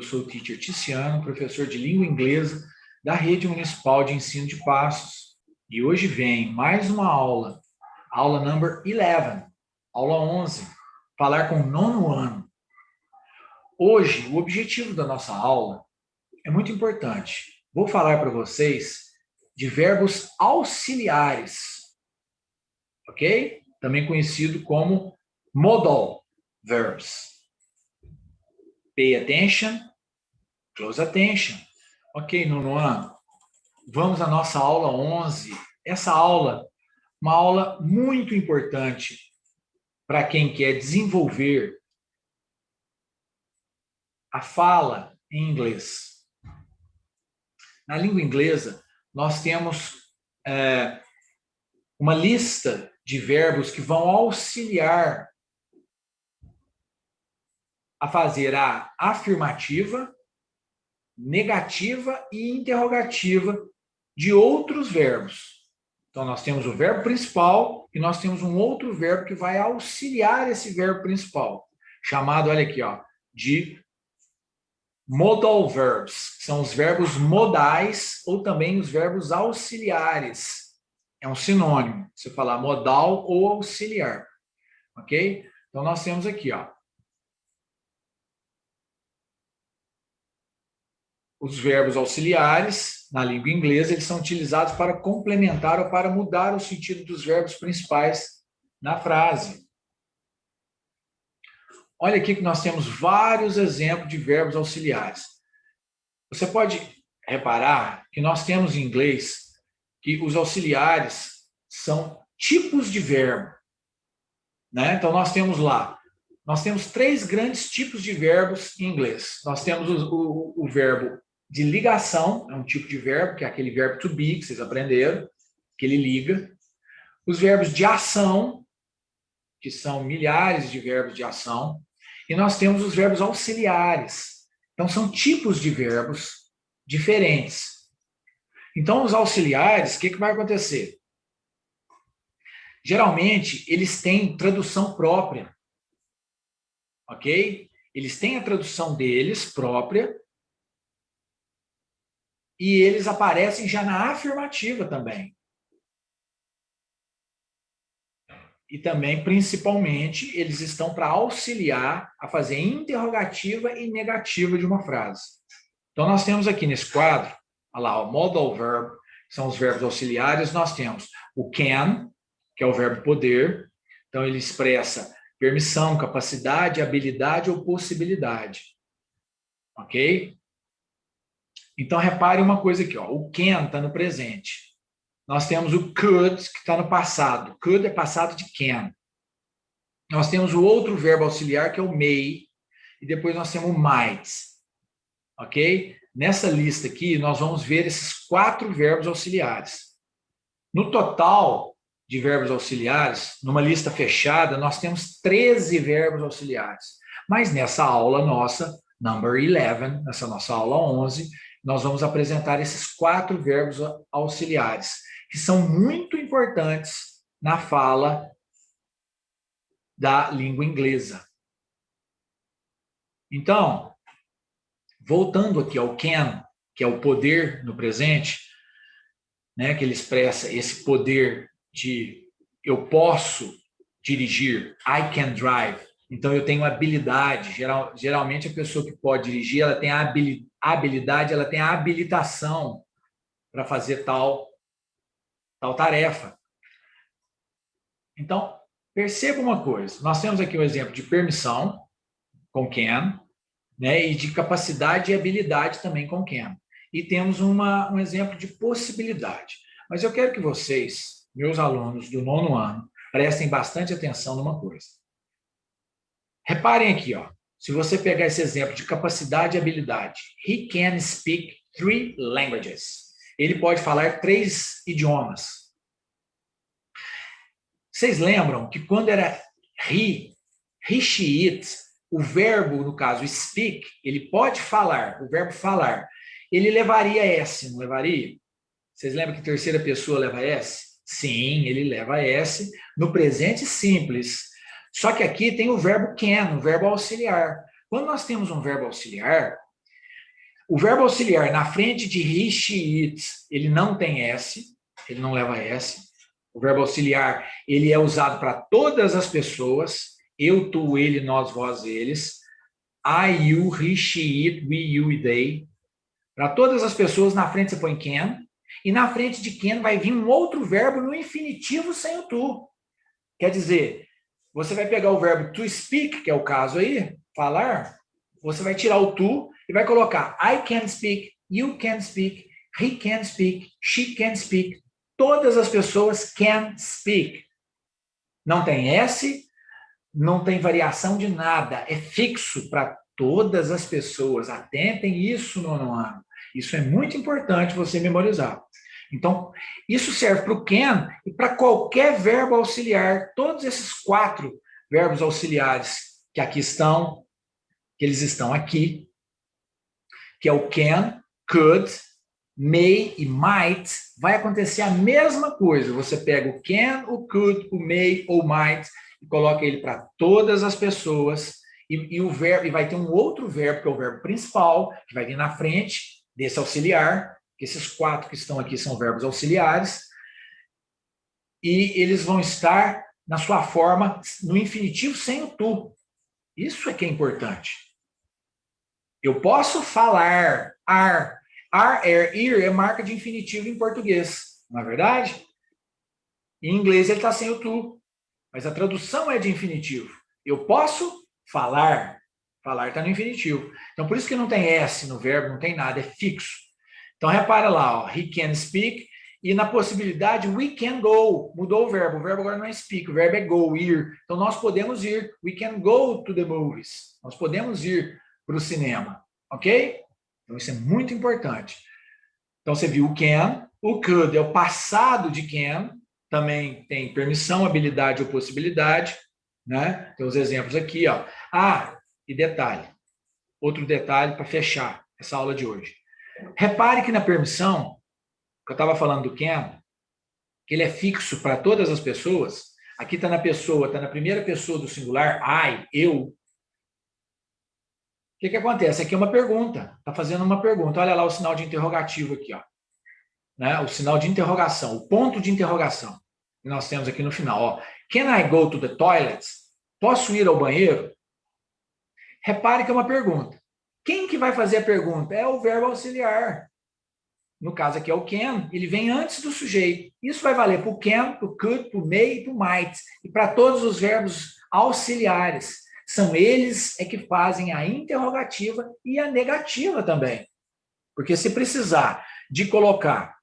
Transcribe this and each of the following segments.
sou o teacher Ticiano, professor de língua inglesa da Rede Municipal de Ensino de Passos. E hoje vem mais uma aula, aula number 11, aula 11, falar com o nono ano. Hoje, o objetivo da nossa aula é muito importante. Vou falar para vocês de verbos auxiliares, ok? Também conhecido como modal verbs. Pay attention, close attention. Ok, nono ano, vamos à nossa aula 11. Essa aula, uma aula muito importante para quem quer desenvolver a fala em inglês. Na língua inglesa, nós temos uma lista de verbos que vão auxiliar a fazer a afirmativa, negativa e interrogativa de outros verbos. Então, nós temos o verbo principal e nós temos um outro verbo que vai auxiliar esse verbo principal, chamado, olha aqui, ó, de modal verbs. São os verbos modais ou também os verbos auxiliares. É um sinônimo, você falar modal ou auxiliar, ok? Então, nós temos aqui, ó, os verbos auxiliares, na língua inglesa, eles são utilizados para complementar ou para mudar o sentido dos verbos principais na frase. Olha aqui que nós temos vários exemplos de verbos auxiliares. Você pode reparar que nós temos em inglês que os auxiliares são tipos de verbo, né? Então, nós temos três grandes tipos de verbos em inglês. Nós temos o verbo de ligação, é um tipo de verbo, que é aquele verbo to be, que vocês aprenderam, que ele liga. Os verbos de ação, que são milhares de verbos de ação. E nós temos os verbos auxiliares. Então, são tipos de verbos diferentes. Então, os auxiliares, o que vai acontecer? Geralmente, eles têm tradução própria. Ok? Eles têm a tradução deles própria, e eles aparecem já na afirmativa também. E também, principalmente, eles estão para auxiliar a fazer interrogativa e negativa de uma frase. Então, nós temos aqui nesse quadro, olha lá, o modal verb, que são os verbos auxiliares, nós temos o can, que é o verbo poder. Então, ele expressa permissão, capacidade, habilidade ou possibilidade. Ok? Então, repare uma coisa aqui, ó. O can está no presente. Nós temos o could, que está no passado. Could é passado de can. Nós temos o outro verbo auxiliar, que é o may. E depois nós temos o might. Ok? Nessa lista aqui, nós vamos ver esses 4 verbos auxiliares. No total de verbos auxiliares, numa lista fechada, nós temos 13 verbos auxiliares. Mas nessa aula nossa, number 11, nessa nossa aula 11, nós vamos apresentar esses 4 verbos auxiliares, que são muito importantes na fala da língua inglesa. Então, voltando aqui ao can, que é o poder no presente, né, que ele expressa esse poder de eu posso dirigir, I can drive. Então, eu tenho habilidade. Geralmente, a pessoa que pode dirigir, ela tem a habilidade, ela tem a habilitação para fazer tal tarefa. Então, perceba uma coisa. Nós temos aqui um exemplo de permissão, com can, né, e de capacidade e habilidade também com can. E temos um exemplo de possibilidade. Mas eu quero que vocês, meus alunos do nono ano, prestem bastante atenção numa coisa. Reparem aqui, ó. Se você pegar esse exemplo de capacidade e habilidade, he can speak 3 languages. Ele pode falar 3 idiomas. Vocês lembram que quando era he, she, it, o verbo, no caso, speak, ele pode falar, o verbo falar, ele levaria S, não levaria? Vocês lembram que terceira pessoa leva S? Sim, ele leva S no presente simples. Só que aqui tem o verbo can, o verbo auxiliar. Quando nós temos um verbo auxiliar, O verbo auxiliar na frente de he, she, it, ele não tem S, ele não leva S. O verbo auxiliar, ele é usado para todas as pessoas, eu, tu, ele, nós, vós, eles. I, you, he, she, it, we, you e they. Para todas as pessoas, na frente você põe can. E na frente de can vai vir um outro verbo no infinitivo sem o to. Quer dizer, você vai pegar o verbo to speak, que é o caso aí, falar, você vai tirar o to e vai colocar I can speak, you can speak, he can speak, she can speak. Todas as pessoas can speak. Não tem S, não tem variação de nada. É fixo para todas as pessoas. Atentem isso no ano. Isso é muito importante você memorizar. Então, isso serve para o can e para qualquer verbo auxiliar. Todos esses 4 verbos auxiliares que aqui estão, que eles estão aqui, que é o can, could, may e might, vai acontecer a mesma coisa. Você pega o can, o could, o may ou might e coloca ele para todas as pessoas e o verbo, e vai ter um outro verbo, que é o verbo principal, que vai vir na frente desse auxiliar, que esses 4 que estão aqui são verbos auxiliares, e eles vão estar na sua forma no infinitivo sem o to. Isso é que é importante. Eu posso falar, ar, ir é marca de infinitivo em português, não é verdade? Em inglês ele está sem o to, mas a tradução é de infinitivo. Eu posso falar, falar está no infinitivo. Então por isso que não tem S no verbo, não tem nada, é fixo. Então repara lá, ó, he can speak, e na possibilidade we can go, mudou o verbo agora não é speak, o verbo é go, ir. Então nós podemos ir, we can go to the movies, nós podemos ir para o cinema, ok? Então isso é muito importante. Então você viu o can, o could é o passado de can, também tem permissão, habilidade ou possibilidade, né? Tem os exemplos aqui, ó. Ah, e detalhe, outro detalhe para fechar essa aula de hoje. Repare que na permissão, que eu estava falando do can, que ele é fixo para todas as pessoas, aqui está na pessoa, está na primeira pessoa do singular, I, eu. O que acontece? Aqui é uma pergunta, está fazendo uma pergunta. Olha lá o sinal de interrogativo aqui, ó. Né? O sinal de interrogação, o ponto de interrogação que nós temos aqui no final. Ó. Can I go to the toilet? Posso ir ao banheiro? Repare que é uma pergunta. Quem que vai fazer a pergunta? É o verbo auxiliar. No caso aqui é o can, ele vem antes do sujeito. Isso vai valer para o can, para o could, para o may e para o might. E para todos os verbos auxiliares. São eles é que fazem a interrogativa e a negativa também. Porque se precisar de colocar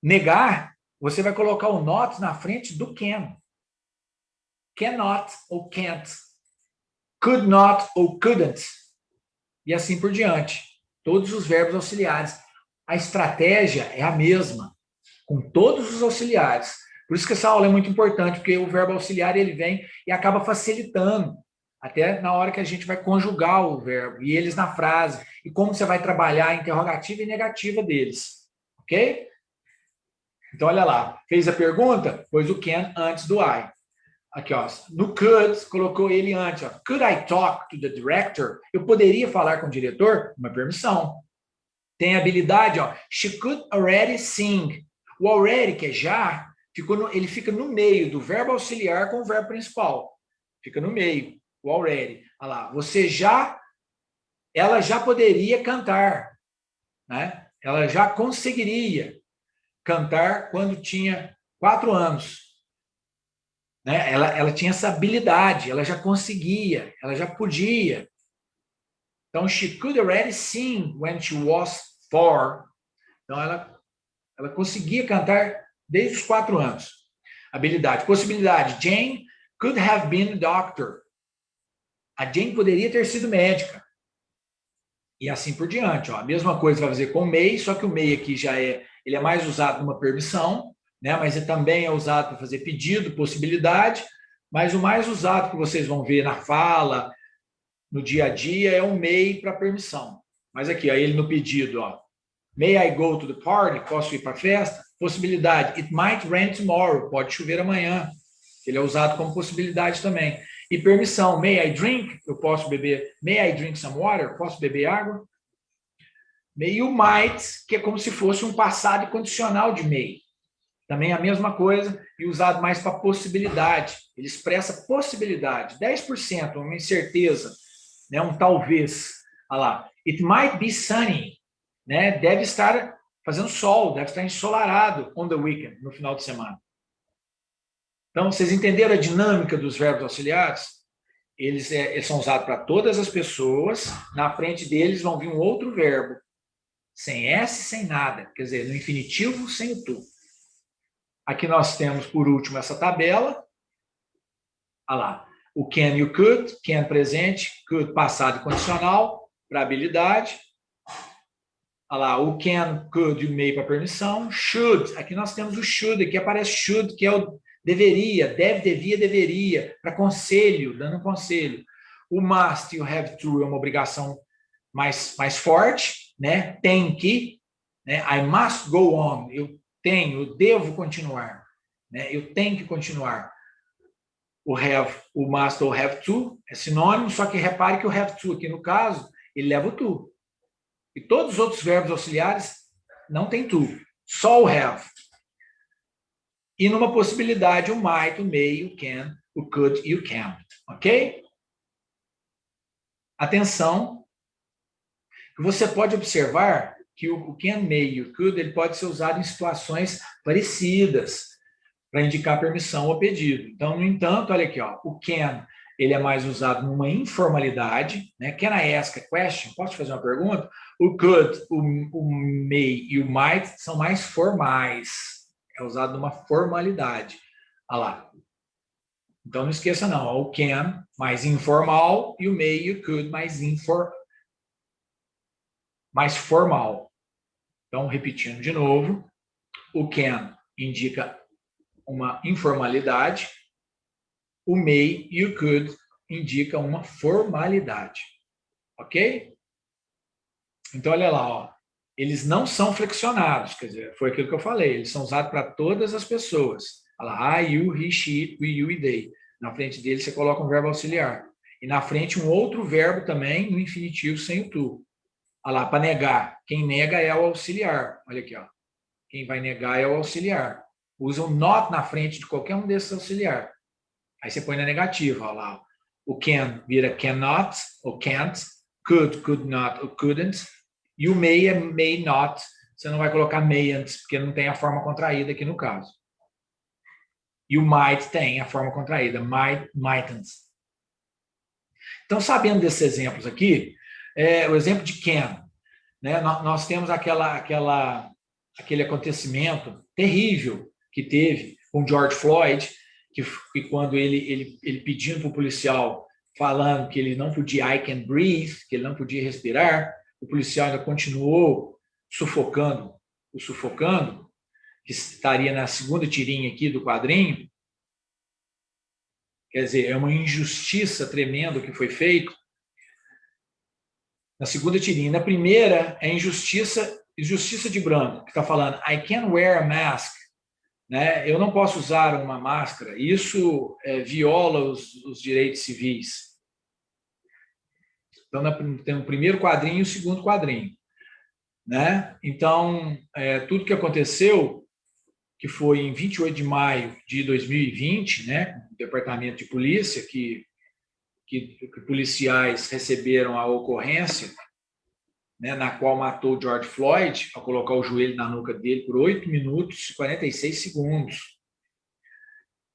negar, você vai colocar o not na frente do can. Cannot ou can't. Could not ou couldn't. E assim por diante. Todos os verbos auxiliares. A estratégia é a mesma, com todos os auxiliares. Por isso que essa aula é muito importante, porque o verbo auxiliar ele vem e acaba facilitando, até na hora que a gente vai conjugar o verbo, e eles na frase, e como você vai trabalhar a interrogativa e negativa deles. Ok? Então, olha lá. Fez a pergunta? Pôs o can antes do I. Aqui, ó. No could, colocou ele antes. Ó. Could I talk to the director? Eu poderia falar com o diretor? Uma permissão. Tem habilidade, ó. She could already sing. O already, que é já, ele fica no meio do verbo auxiliar com o verbo principal. Fica no meio, o already. Olha lá. Ela já poderia cantar. Né? Ela já conseguiria cantar quando tinha 4 anos. Né? Ela tinha essa habilidade, ela já conseguia, ela já podia. Então, she could already sing when she was 4. Então, ela conseguia cantar desde os 4 anos. Habilidade. Possibilidade. Jane could have been a doctor. A Jane poderia ter sido médica. E assim por diante. Ó. A mesma coisa vai fazer com o may, só que o may aqui ele é mais usado numa permissão, né? Mas ele também é usado para fazer pedido, possibilidade, mas o mais usado que vocês vão ver na fala, no dia a dia, é o may para permissão. Mas aqui, ó, ele no pedido, ó, may I go to the party? Posso ir para a festa? Possibilidade, it might rain tomorrow, pode chover amanhã. Ele é usado como possibilidade também. E permissão, may I drink? Eu posso beber, may I drink some water? Posso beber água? E o might, que é como se fosse um passado condicional de may. Também a mesma coisa e usado mais para possibilidade. Ele expressa possibilidade, 10%, uma incerteza, né? Um talvez. Olha lá. It might be sunny, né? Deve estar fazendo sol, deve estar ensolarado on the weekend, no final de semana. Então, vocês entenderam a dinâmica dos verbos auxiliares? Eles são usados para todas as pessoas. Na frente deles vão vir um outro verbo, sem S, sem nada. Quer dizer, no infinitivo, sem o tu. Aqui nós temos, por último, essa tabela. Olha lá. O can e o could. Can presente, could passado condicional, para habilidade. Olha lá. O can, could e o may para permissão. Should. Aqui nós temos o should. Aqui aparece should, que é o deveria. Deve, devia, deveria. Para conselho, dando um conselho. O must e o have to é uma obrigação mais forte, né? Tem que. Né? I must go on. Eu devo continuar. Né? Eu tenho que continuar. O have, o must ou have to é sinônimo, só que repare que o have to aqui no caso, ele leva o to. E todos os outros verbos auxiliares não tem to, só o have. E numa possibilidade, o might, o may, o can, o could e o can. Ok? Atenção, você pode observar que o can, may e o could ele pode ser usado em situações parecidas para indicar permissão ou pedido. Então, no entanto, olha aqui, ó, o can ele é mais usado numa informalidade, né? Can I ask a question? Posso te fazer uma pergunta? O could, o may e o might são mais formais. É usado numa formalidade. Olha lá. Então, não esqueça não, ó, o can mais informal e o may e o could mais formal. Então, repetindo de novo, o can indica uma informalidade, o may e o could indicam uma formalidade. Ok? Então, olha lá, ó. Eles não são flexionados, quer dizer, foi aquilo que eu falei, eles são usados para todas as pessoas. Olha lá, I, you, he, she, it, we, you e they. Na frente dele você coloca um verbo auxiliar. E na frente um outro verbo também no infinitivo sem o to. Olha lá, para negar. Quem nega é o auxiliar. Olha aqui, ó. Quem vai negar é o auxiliar. Usa o not na frente de qualquer um desses auxiliar. Aí você põe na negativa, olha lá. O can vira cannot ou can't, could not ou couldn't, e o may é may not. Você não vai colocar may antes, porque não tem a forma contraída aqui no caso. E o might tem a forma contraída, mightn't. Então, sabendo desses exemplos aqui, o exemplo de can, né? Nós temos aquele acontecimento terrível que teve com George Floyd, que quando ele pedindo para o policial, falando que ele não podia, I can breathe, que ele não podia respirar, o policial ainda continuou sufocando, que estaria na segunda tirinha aqui do quadrinho. Quer dizer, é uma injustiça tremenda que foi feito. Na segunda tirinha. Na primeira, é injustiça de branco, que está falando, I can't wear a mask. Né? Eu não posso usar uma máscara. Isso viola os direitos civis. Então, tem o primeiro quadrinho e o segundo quadrinho. Né? Então, tudo que aconteceu, que foi em 28 de maio de 2020, né? O Departamento de Polícia, que policiais receberam a ocorrência, né, na qual matou George Floyd, ao colocar o joelho na nuca dele por 8 minutos e 46 segundos.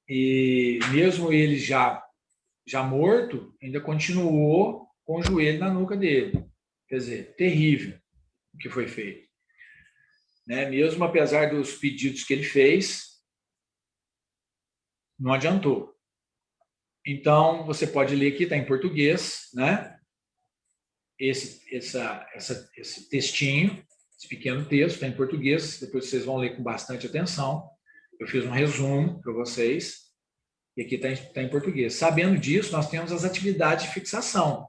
E mesmo ele já morto, ainda continuou com o joelho na nuca dele. Quer dizer, terrível o que foi feito. Né? Mesmo apesar dos pedidos que ele fez, não adiantou. Então, você pode ler aqui, está em português, né? Esse textinho, esse pequeno texto, está em português, depois vocês vão ler com bastante atenção. Eu fiz um resumo para vocês, e aqui está em português. Sabendo disso, nós temos as atividades de fixação.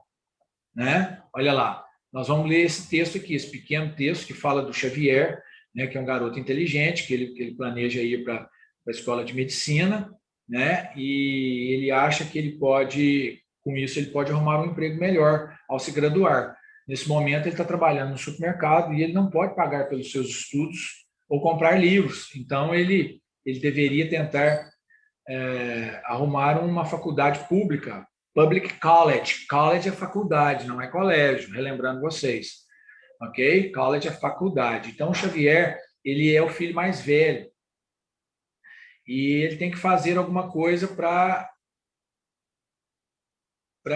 Né? Olha lá, nós vamos ler esse texto aqui, esse pequeno texto que fala do Xavier, né, que é um garoto inteligente, que ele planeja ir para a escola de medicina, né, e ele acha que ele pode, com isso, ele pode arrumar um emprego melhor ao se graduar. Nesse momento, ele está trabalhando no supermercado e ele não pode pagar pelos seus estudos ou comprar livros. Então, ele deveria tentar arrumar uma faculdade pública, public college. College é faculdade, não é colégio, relembrando vocês. Ok? College é faculdade. Então, o Xavier, ele é o filho mais velho. E ele tem que fazer alguma coisa para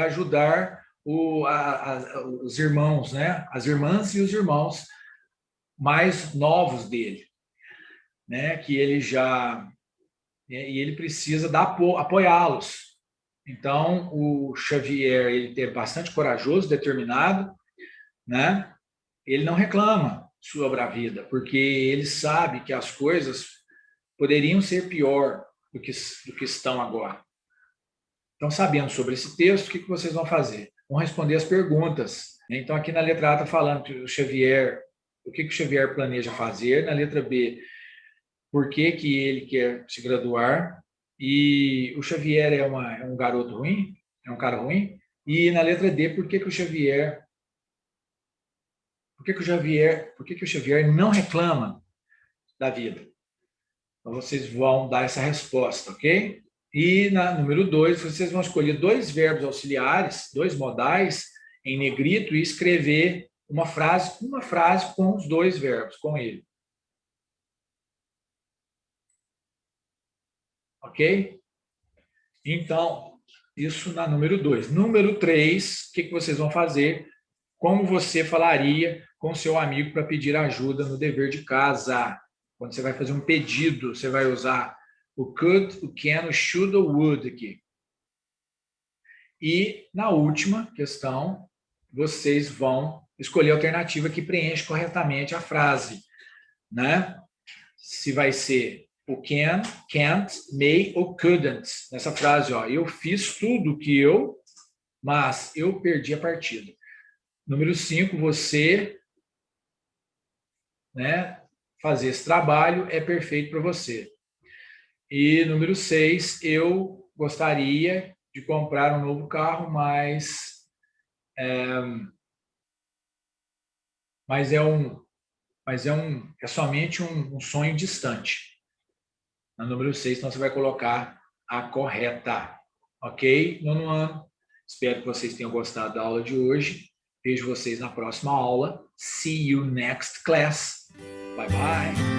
ajudar os irmãos, né? As irmãs e os irmãos mais novos dele, né? Que ele já e ele precisa apoiá-los. Então, o Xavier, ele é bastante corajoso, determinado, né? Ele não reclama sobre a vida, porque ele sabe que as coisas poderiam ser pior do que estão agora. Então, sabendo sobre esse texto, o que vocês vão fazer? Vão responder as perguntas. Então, aqui na letra A está falando que o Xavier, o que o Xavier planeja fazer. Na letra B, por que ele quer se graduar. E o Xavier é um garoto ruim? É um cara ruim? E na letra D, por que o Xavier não reclama da vida? Então, vocês vão dar essa resposta, ok? E na número 2, vocês vão escolher 2 verbos auxiliares, 2 modais, em negrito, e escrever uma frase com os 2 verbos, com ele. Ok? Então, isso na número 2. Número 3, o que vocês vão fazer? Como você falaria com seu amigo para pedir ajuda no dever de casa? Quando você vai fazer um pedido, você vai usar o could, o can, o should ou would aqui. E na última questão, vocês vão escolher a alternativa que preenche corretamente a frase, né? Se vai ser o can, can't, may ou couldn't. Nessa frase, ó, eu fiz tudo que mas eu perdi a partida. Número 5, você, né, fazer esse trabalho é perfeito para você. E número 6, eu gostaria de comprar um novo carro, mas é somente um sonho distante. Na número 6, então você vai colocar a correta. Ok? Nono ano. Espero que vocês tenham gostado da aula de hoje. Vejo vocês na próxima aula. See you next class. Bye, bye.